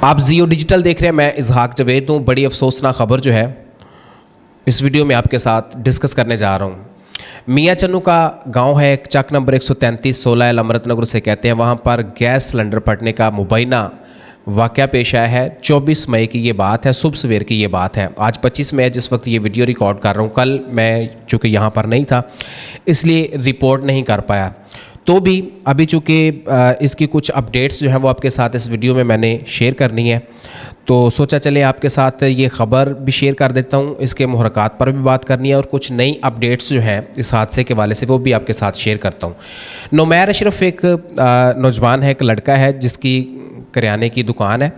आप जियो डिजिटल देख रहे हैं। मैं इजहाक जवेद हूँ। बड़ी अफसोसनाक खबर जो है इस वीडियो में आपके साथ डिस्कस करने जा रहा हूँ। मियाँ चन्नू का गांव है, एक चक नंबर 133 16 अमृतनगर से कहते हैं। वहाँ पर गैस सिलेंडर फटने का मुबैना वाक़या पेश आया है। 24 मई की ये बात है, सुबह सवेर की ये बात है। आज 25 मई जिस वक्त ये वीडियो रिकॉर्ड कर रहा हूँ। कल मैं चूँकि यहाँ पर नहीं था इसलिए रिपोर्ट नहीं कर पाया, तो भी अभी चूँकि इसकी कुछ अपडेट्स जो हैं वो आपके साथ इस वीडियो में मैंने शेयर करनी है, तो सोचा चले आपके साथ ये ख़बर भी शेयर कर देता हूँ। इसके मुहरकात पर भी बात करनी है और कुछ नई अपडेट्स जो हैं इस हादसे के वाले से वो भी आपके साथ शेयर करता हूँ। नुमैर अशरफ एक नौजवान है, एक लड़का है जिसकी करियाने की दुकान है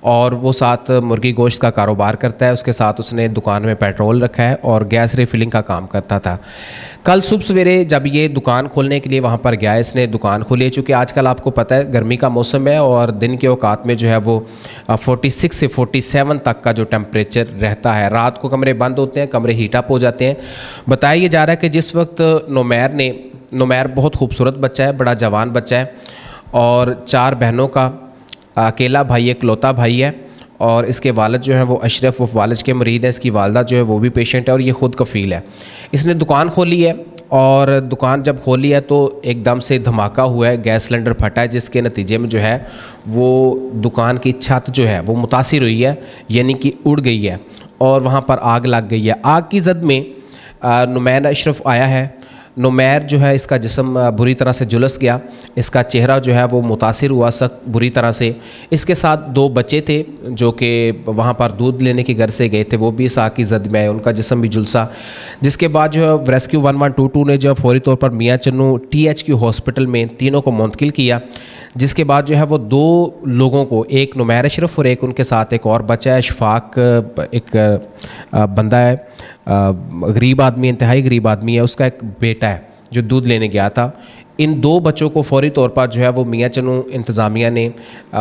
और वो साथ मुर्गी गोश्त का कारोबार करता है। उसके साथ उसने दुकान में पेट्रोल रखा है और गैस रिफिलिंग का काम करता था। कल सुबह सवेरे जब ये दुकान खोलने के लिए वहाँ पर गया, इसने दुकान खोली है। चूँकि आजकल आपको पता है गर्मी का मौसम है और दिन के औकात में जो है वो 46 से 47 तक का जो टेम्परेचर रहता है। रात को कमरे बंद होते हैं, कमरे हीटअप हो जाते हैं। बताया ये जा रहा है कि जिस वक्त नुमैर बहुत खूबसूरत बच्चा है, बड़ा जवान बच्चा है और 4 बहनों का अकेला भाई, इकलौता भाई है। और इसके वालिद जो है वो अशरफ वो वालिद के मरीद है। इसकी वालदा जो है वो भी पेशेंट है और ये ख़ुद कफ़ील है। इसने दुकान खोली है और दुकान जब खोली है तो एकदम से धमाका हुआ है, गैस सिलेंडर फटा है, जिसके नतीजे में जो है वो दुकान की छत जो है वो मुतासिर हुई है, यानी कि उड़ गई है और वहाँ पर आग लग गई है। आग की जद में नुमैर अशरफ आया है। नुमैर जो है इसका जिस्म बुरी तरह से झुलस गया, इसका चेहरा जो है वो मुतासिर हुआ सख्त बुरी तरह से। इसके साथ 2 बच्चे थे जो कि वहाँ पर दूध लेने के घर से गए थे, वो भी इस आग की जद में आए, उनका जिस्म भी झुलसा। जिसके बाद जो है रेस्क्यू 1122 ने जो फौरी तौर पर मियाँ चन्नू THQ हॉस्पिटल में तीनों को मुंतकिल किया। जिसके बाद जो है वो 2 लोगों को, एक नुमैर अशरफ और एक उनके साथ एक और बच्चा है शफाक, एक बंदा है, गरीब आदमी, इंतहाई गरीब आदमी है, उसका एक बेटा है जो दूध लेने गया था। इन 2 बच्चों को फौरी तौर पर जो है वो मियाँ चन्नू इंतज़ामिया ने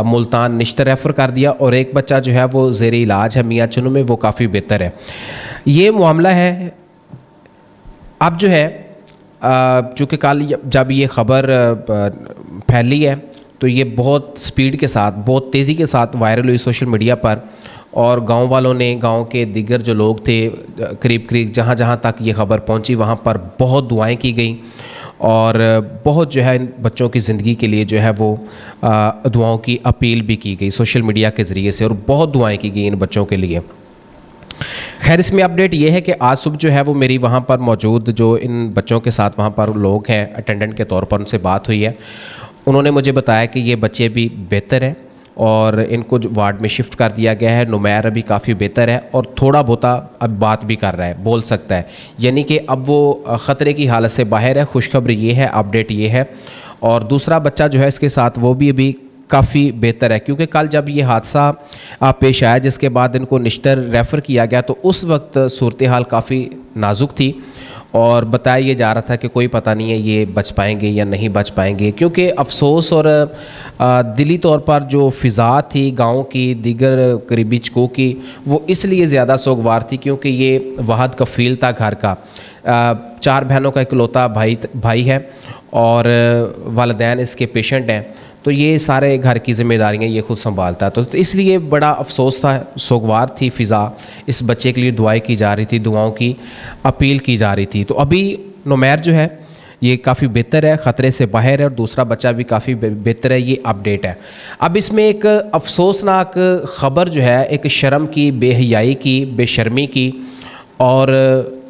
मुल्तान निश्त रेफ़र कर दिया और एक बच्चा जो है वो ज़ेरे इलाज है मियाँ चन्नू में, वो काफ़ी बेहतर है। ये मामला है। अब जो है चूँकि कल जब ये ख़बर फैली है तो ये बहुत स्पीड के साथ, बहुत तेज़ी के साथ वायरल हुई सोशल मीडिया पर और गांव वालों ने, गांव के दीगर जो लोग थे, करीब करीब जहां जहां तक ये ख़बर पहुंची वहां पर बहुत दुआएं की गई और बहुत जो है इन बच्चों की ज़िंदगी के लिए जो है वो दुआओं की अपील भी की गई सोशल मीडिया के ज़रिए से और बहुत दुआएं की गई इन बच्चों के लिए। खैर, इसमें अपडेट ये है कि आज सुबह जो है वो मेरी वहाँ पर मौजूद जो इन बच्चों के साथ वहाँ पर लोग हैं अटेंडेंट के तौर पर, उनसे बात हुई है। उन्होंने मुझे बताया कि ये बच्चे भी बेहतर हैं और इनको वार्ड में शिफ्ट कर दिया गया है। नुमैर अभी काफ़ी बेहतर है और थोड़ा बहुता अब बात भी कर रहा है, बोल सकता है, यानी कि अब वो ख़तरे की हालत से बाहर है। खुशखबरी ये है, अपडेट ये है। और दूसरा बच्चा जो है इसके साथ वो भी अभी काफ़ी बेहतर है, क्योंकि कल जब ये हादसा पेश आया जिसके बाद इनको निश्तर रेफ़र किया गया तो उस वक्त सूरत हाल काफ़ी नाजुक थी और बताया ये जा रहा था कि कोई पता नहीं है ये बच पाएंगे या नहीं बच पाएंगे, क्योंकि अफसोस और दिली तौर पर जो फ़िज़ा थी गांव की, दीगर करीबी चकों की, वो इसलिए ज़्यादा सोगवार थी क्योंकि ये वाहद कफ़ील था घर का। 4 बहनों का इकलौता भाई है और वालिदैन इसके पेशेंट हैं, तो ये सारे घर की ज़िम्मेदारियाँ ये खुद संभालता है। तो इसलिए बड़ा अफसोस था, सोगवार थी फ़िज़ा। इस बच्चे के लिए दुआएं की जा रही थी, दुआओं की अपील की जा रही थी। तो अभी नुमैर जो है ये काफ़ी बेहतर है, ख़तरे से बाहर है और दूसरा बच्चा भी काफ़ी बेहतर है। ये अपडेट है। अब इसमें एक अफसोसनाक ख़बर जो है, एक शर्म की, बेहयाई की, बेशर्मी की और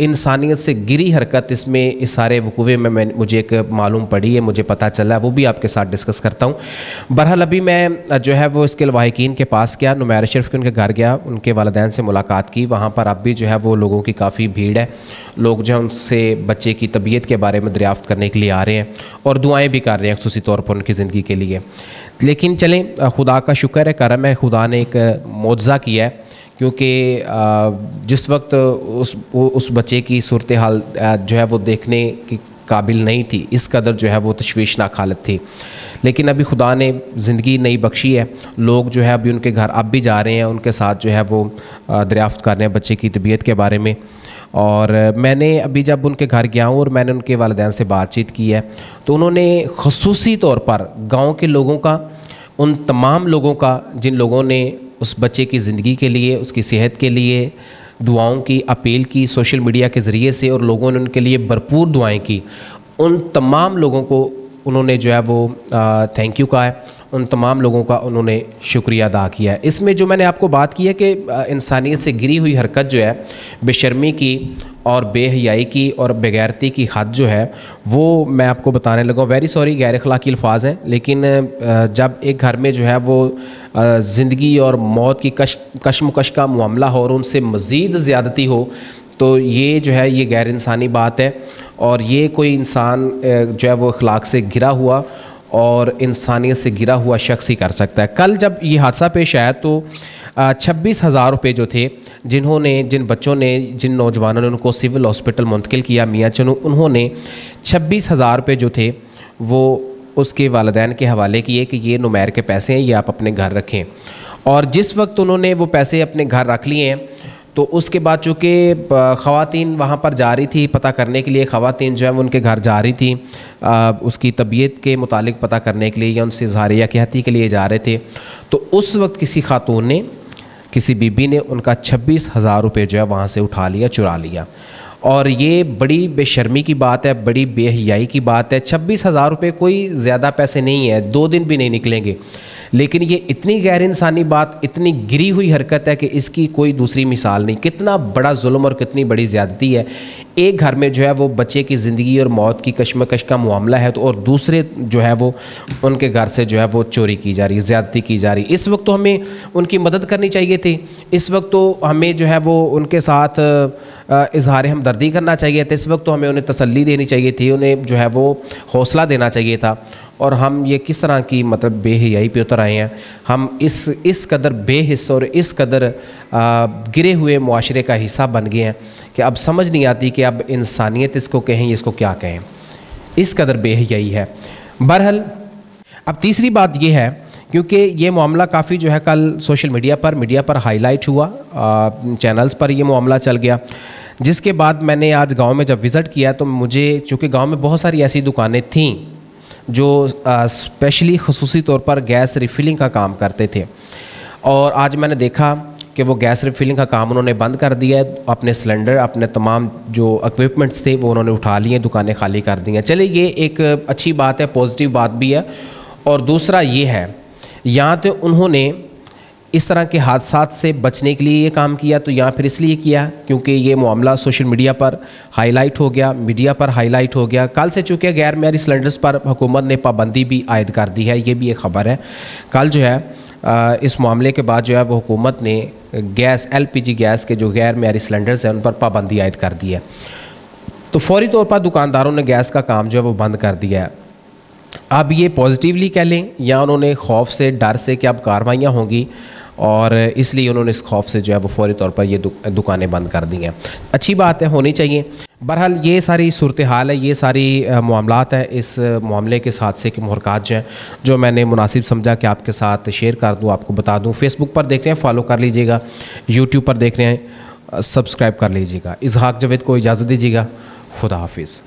इंसानियत से गिरी हरकत इसमें इस सारे वकूवे में मुझे एक मालूम पड़ी है, मुझे पता चला है, वो भी आपके साथ डिस्कस करता हूँ। बहरहाल अभी मैं जो है वो इसके लवाहिकीन के पास गया, नुमैर अशरफ के उनके घर गया, उनके वालिदैन से मुलाकात की। वहाँ पर अब भी जो है वो लोगों की काफ़ी भीड़ है। लोग जो है उनसे बच्चे की तबीयत के बारे में दरियाफ़्त करने के लिए आ रहे हैं और दुआएँ भी कर रहे हैं खुसूसी तौर पर उनकी ज़िंदगी के लिए। लेकिन चलें, खुदा का शुक्र है, करम है, खुदा ने एक मौजज़ा किया है, क्योंकि जिस वक्त उस बच्चे की सूरत हाल जो है वो देखने की काबिल नहीं थी, इस कदर जो है वो तशवीशनाक हालत थी। लेकिन अभी खुदा ने ज़िंदगी नई बख्शी है। लोग जो है अभी उनके घर अब भी जा रहे हैं, उनके साथ जो है वो दरियाफ़्त कर रहे हैं बच्चे की तबीयत के बारे में। और मैंने अभी जब उनके घर गया हूँ और मैंने उनके वालिदैन से बातचीत की है तो उन्होंने ख़ुसूसी तौर पर गाँव के लोगों का उन तमाम लोगों का जिन लोगों ने उस बच्चे की ज़िंदगी के लिए, उसकी सेहत के लिए दुआओं की अपील की सोशल मीडिया के ज़रिए से, और लोगों ने उनके लिए भरपूर दुआएं की, उन तमाम लोगों को उन्होंने जो है वो थैंक यू कहा है, उन तमाम लोगों का उन्होंने शुक्रिया अदा किया है। इसमें जो मैंने आपको बात की है कि इंसानियत से गिरी हुई हरकत जो है, बेशर्मी की और बेहयाई की और बेगैरती की हद जो है, वो मैं आपको बताने लगा। वेरी सॉरी, गैर अखलाकी अल्फाज हैं, लेकिन जब एक घर में जो है वो ज़िंदगी और मौत की कशमकश का मामला हो और उनसे मज़ीद ज़्यादती हो, तो ये जो है ये गैर इंसानी बात है। और ये कोई इंसान जो है वो अखलाक से गिरा हुआ और इंसानियत से गिरा हुआ शख्स ही कर सकता है। कल जब ये हादसा पेश आया तो 26,000 रुपये जो थे, जिन बच्चों ने, जिन नौजवानों ने उनको सिविल हॉस्पिटल मुंतकिल किया मियाँ चन्नू, उन्होंने 26,000 रुपये जो थे वो उसके वालिदैन के हवाले किए कि ये नुमैर के पैसे हैं, ये आप अपने घर रखें। और जिस वक्त उन्होंने वो पैसे अपने घर रख लिए हैं, तो उसके बाद चूँकि ख़वातीन वहाँ पर जा रही थी पता करने के लिए, ख़वातीन जो है वो उनके घर जा रही थी उसकी तबीयत के मुतालिक पता करने के लिए या उनसे इज़हार यकीहती के लिए जा रहे थे, तो उस वक्त किसी खातून ने, किसी बीबी ने उनका 26,000 रुपये जो है वहाँ से उठा लिया, चुरा लिया। और ये बड़ी बेशर्मी की बात है, बड़ी बेहयाई की बात है। 26,000 रुपये कोई ज़्यादा पैसे नहीं है, 2 दिन भी नहीं निकलेंगे, लेकिन ये इतनी गैर इंसानी बात, इतनी गिरी हुई हरकत है कि इसकी कोई दूसरी मिसाल नहीं। कितना बड़ा जुल्म और कितनी बड़ी ज़्यादती है। एक घर में जो है वो बच्चे की ज़िंदगी और मौत की कशमकश का मामला है, तो और दूसरे जो है वो उनके घर से जो है वो चोरी की जा रही, ज़्यादती की जा रही। इस वक्त तो हमें उनकी मदद करनी चाहिए थी, इस वक्त तो हमें जो है वो उनके साथ इजहार हमदर्दी करना चाहिए था, इस वक्त तो हमें उन्हें तसल्ली देनी चाहिए थी, उन्हें जो है वो हौसला देना चाहिए था। और हम ये किस तरह की मतलब बेहयाई पे उतर आए हैं। हम इस कदर बेहिस्स और इस कदर गिरे हुए मुआशरे का हिस्सा बन गए हैं कि अब समझ नहीं आती कि अब इंसानियत इसको कहें, इसको क्या कहें, इस कदर बेहयाई है। बहरहाल अब तीसरी बात ये है, क्योंकि ये मामला काफ़ी जो है कल सोशल मीडिया पर हाईलाइट हुआ, चैनल्स पर ये मामला चल गया, जिसके बाद मैंने आज गांव में जब विज़िट किया तो मुझे, चूँकि गांव में बहुत सारी ऐसी दुकानें थीं जो स्पेशली ख़ुसूसी तौर पर गैस रिफ़िलिंग का काम करते थे, और आज मैंने देखा कि वो गैस रिफ़िलिंग का काम उन्होंने बंद कर दिया है। अपने सिलेंडर, अपने तमाम जो इक्विपमेंट्स थे वो उन्होंने उठा लिए, दुकानें खाली कर दी हैं। चलिए ये एक अच्छी बात है, पॉजिटिव बात भी है। और दूसरा ये है, यहाँ तो उन्होंने इस तरह के हादसात से बचने के लिए ये काम किया, तो यहाँ फिर इसलिए किया क्योंकि ये मामला सोशल मीडिया पर हाईलाइट हो गया, मीडिया पर हाईलाइट हो गया। कल से चूँकि गैर मेयारी सिलेंडर्स पर हुकूमत ने पाबंदी भी आयद कर दी है, ये भी एक ख़बर है। कल जो है इस मामले के बाद जो है वो हुकूमत ने गैस, LPG गैस के जो गैर मेयारी सिलेंडर्स हैं उन पर पाबंदी आयद कर दी है, तो फौरी तौर पर दुकानदारों ने गैस का काम जो है वो बंद कर दिया है। अब ये पॉजिटिवली कह लें या उन्होंने खौफ से, डर से कि अब कार्रवाइयाँ होंगी, और इसलिए उन्होंने इस खौफ से जो है वो फौरी तौर पर ये दुकानें बंद कर दी हैं। अच्छी बात है, होनी चाहिए। बहरहाल ये सारी सूरत हाल है, ये सारी मामलात हैं। इस मामले के साथ से कि मुहरकात जो हैं, जो मैंने मुनासिब समझा कि आपके साथ शेयर कर दूँ, आपको बता दूँ। फेसबुक पर देख रहे हैं, फॉलो कर लीजिएगा, यूट्यूब पर देख रहे हैं, सब्सक्राइब कर लीजिएगा। इसहाक जावेद को इजाज़त दीजिएगा। खुदा हाफिज़।